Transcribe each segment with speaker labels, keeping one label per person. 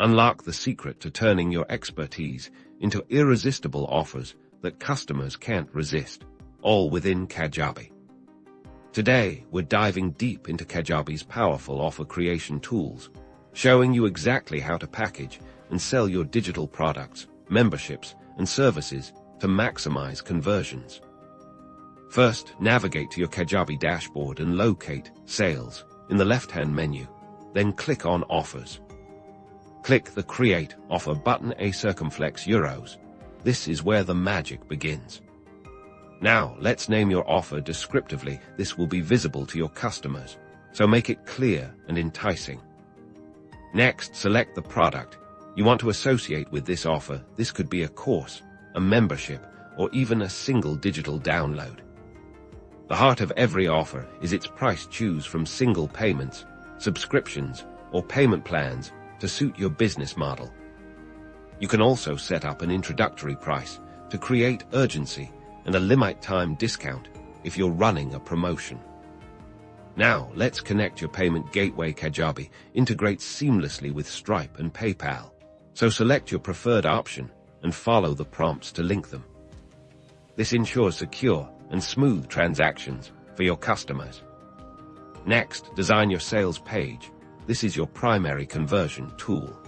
Speaker 1: Unlock the secret to turning your expertise into irresistible offers that customers can't resist, all within Kajabi. Today, we're diving deep into Kajabi's powerful offer creation tools, showing you exactly how to package and sell your digital products, memberships, and services to maximize conversions. First, navigate to your Kajabi dashboard and locate Sales in the left-hand menu, then click on Offers. Click the Create Offer button a circumflex euros. This is where the magic begins. Now, let's name your offer descriptively. This will be visible to your customers, so make it clear and enticing. Next, select the product you want to associate with this offer. This could be a course, a membership, or even a single digital download. The heart of every offer is its price. Choose from single payments, subscriptions, or payment plans to suit your business model. You can also set up an introductory price to create urgency and a limit time discount if you're running a promotion. Now, let's connect your payment gateway. Kajabi integrates seamlessly with Stripe and PayPal, so select your preferred option and follow the prompts to link them. This ensures secure and smooth transactions for your customers. Next, design your sales page. This is your primary conversion tool.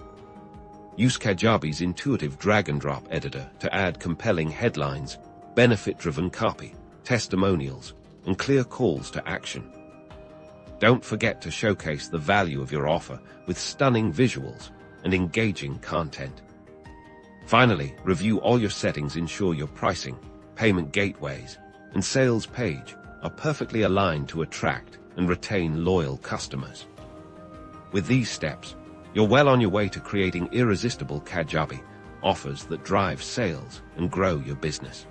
Speaker 1: Use Kajabi's intuitive drag-and-drop editor to add compelling headlines, benefit-driven copy, testimonials, and clear calls to action. Don't forget to showcase the value of your offer with stunning visuals and engaging content. Finally, review all your settings. Ensure your pricing, payment gateways, and sales page are perfectly aligned to attract and retain loyal customers. With these steps, you're well on your way to creating irresistible Kajabi offers that drive sales and grow your business.